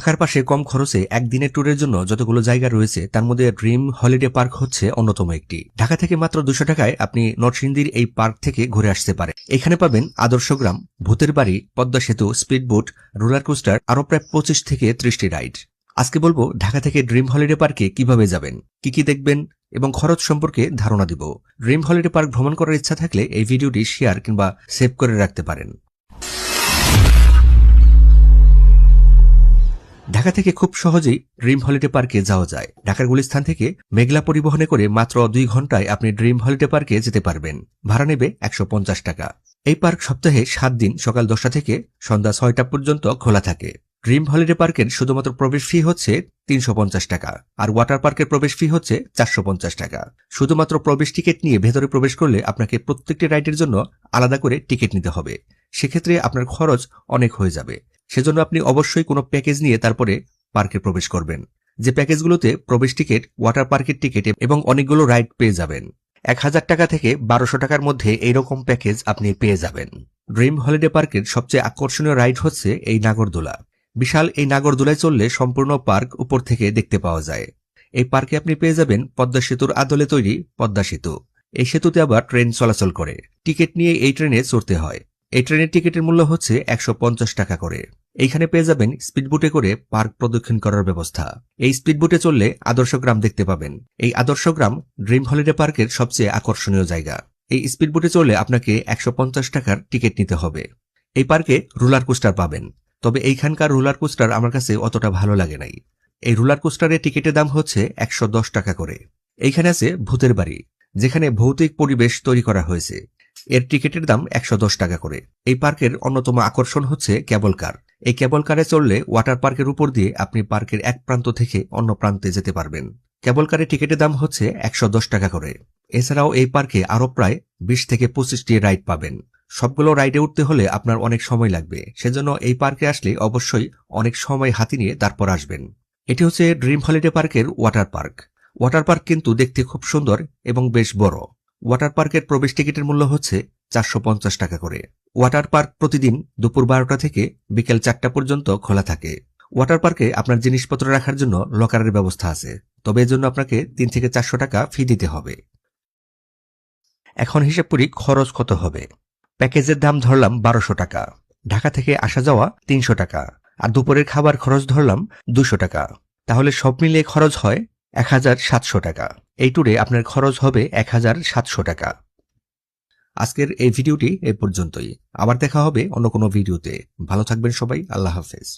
ঢাকার পাশে কম খরচে একদিনের ট্যুরের জন্য যতগুলো জায়গা রয়েছে তার মধ্যে ড্রিম হলিডে পার্ক হচ্ছে অন্যতম একটি। ঢাকা থেকে মাত্র 200 টাকায় আপনি নরসিংদীর এই পার্ক থেকে ঘুরে আসতে পারেন। এখানে পাবেন আদর্শ গ্রাম, ভূতের বাড়ি, পদ্মা সেতু, স্পিডবোট, রোলার কোস্টার, আরও প্রায় 25 থেকে 30টি রাইড। আজকে বলবো ঢাকা থেকে ড্রিম হলিডে পার্কে কিভাবে যাবেন, কি দেখবেন এবং খরচ সম্পর্কে ধারণা দিব। ড্রিম হলিডে পার্ক ভ্রমণ করার ইচ্ছা থাকলে এই ভিডিওটি শেয়ার কিংবা সেভ করে রাখতে পারেন। ঢাকা থেকে খুব সহজেই ড্রিম হলিডে পার্কে যাওয়া যায়। ঢাকার গুলিস্তান থেকে মেঘলা পরিবহনে করে মাত্র 2 ঘন্টায় আপনি ড্রিম হলিডে পার্কে যেতে পারবেন। ভাড়া নেবে 150 টাকা। এই পার্ক সপ্তাহে 7 দিন সকাল 10টা থেকে সন্ধ্যা 6টা পর্যন্ত খোলা থাকে। ড্রিম হলিডে পার্কের শুধুমাত্র প্রবেশ ফি হচ্ছে 350 টাকা, আর ওয়াটার পার্কের প্রবেশ ফি হচ্ছে 450 টাকা। শুধুমাত্র প্রবেশ টিকিট নিয়ে ভেতরে প্রবেশ করলে আপনাকে প্রত্যেকটি রাইডের জন্য আলাদা করে টিকিট নিতে হবে। সেক্ষেত্রে আপনার খরচ অনেক হয়ে যাবে। সেজন্য আপনি অবশ্যই কোনো প্যাকেজ নিয়ে তারপরে পার্কে প্রবেশ করবেন। যে প্যাকেজগুলোতে প্রবেশ টিকিট, ওয়াটার পার্কের টিকিট এবং অনেকগুলো রাইড পেয়ে যাবেন। 1000 টাকা থেকে 1200 টাকার মধ্যে এইরকম প্যাকেজ আপনি পেয়ে যাবেন। ড্রিম হলিডে পার্কের সবচেয়ে আকর্ষণীয় রাইড হচ্ছে এই নাগরদোলা। বিশাল এই নাগরদোলায় চললে সম্পূর্ণ পার্ক উপর থেকে দেখতে পাওয়া যায়। এই পার্কে আপনি পেয়ে যাবেন পদ্মা সেতুর আদলে তৈরি পদ্মা সেতু। এই সেতুতে আবার ট্রেন চলাচল করে। টিকিট নিয়ে এই ট্রেনে চড়তে হয়। এই ট্রেনের টিকিটের মূল্য হচ্ছে 150 টাকা করে। এইখানে পেয়ে যাবেন স্পিডবোটে করে পার্ক প্রদক্ষিণ করার ব্যবস্থা। এই স্পিডবোটে চললে আদর্শ গ্রাম দেখতে পাবেন। এই আদর্শ গ্রাম ড্রিম হলিডে পার্কের সবচেয়ে আকর্ষণীয় জায়গা। এই স্পিডবোটে চললে আপনাকে 150 টাকার টিকিট নিতে হবে। এই পার্কে রোলার কোস্টার পাবেন, তবে এইখানকার রোলার কোস্টার আমার কাছে অতটা ভালো লাগে নাই। এই রোলার কোস্টারের টিকিটের দাম হচ্ছে 110 টাকা করে। এইখানে আছে ভূতের বাড়ি, যেখানে ভৌতিক পরিবেশ তৈরি করা হয়েছে। এর টিকিটের দাম 110 টাকা করে। এই পার্কের অন্যতম আকর্ষণ হচ্ছে কেবল কার। এই কেবল কারে চললে ওয়াটার পার্কের উপর দিয়ে আপনি পার্কের এক প্রান্ত থেকে অন্য প্রান্তে যেতে পারবেন। কেবল কারের টিকিটের দাম হচ্ছে 110 টাকা করে। এছাড়াও এই পার্কে আরও প্রায় 20 থেকে 25টি রাইড পাবেন। সবগুলো রাইডে উঠতে হলে আপনার অনেক সময় লাগবে। সেজন্য এই পার্কে আসলে অবশ্যই অনেক সময় হাতে নিয়ে তারপর আসবেন। এটি হচ্ছে ড্রিম হলিডে পার্কের ওয়াটার পার্ক। ওয়াটার পার্ক কিন্তু দেখতে খুব সুন্দর এবং বেশ বড়। ওয়াটার পার্কের প্রবেশ টিকিটের মূল্য হচ্ছে 450 টাকা করে। ওয়াটার পার্ক প্রতিদিন দুপুর 12টা থেকে বিকেল 4টা পর্যন্ত খোলা থাকে। ওয়াটার পার্কে আপনার জিনিসপত্র রাখার জন্য লকারের ব্যবস্থা আছে, তবে এর জন্য আপনাকে 3 থেকে 400 টাকা ফি দিতে হবে। এখন হিসাব করি খরচ কত হবে। প্যাকেজের দাম ধরলাম 1200 টাকা। ঢাকা থেকে আসা যাওয়া 300 টাকা, আর দুপুরের খাবার খরচ ধরলাম 200 টাকা। তাহলে সব মিলিয়ে খরচ হয় 1700 টাকা। এই ট্যুরে আপনার খরচ হবে 1700 টাকা। আজকের এই ভিডিওটি এ পর্যন্তই। আবার দেখা হবে অন্য কোনো ভিডিওতে। ভালো থাকবেন সবাই। আল্লাহ হাফেজ।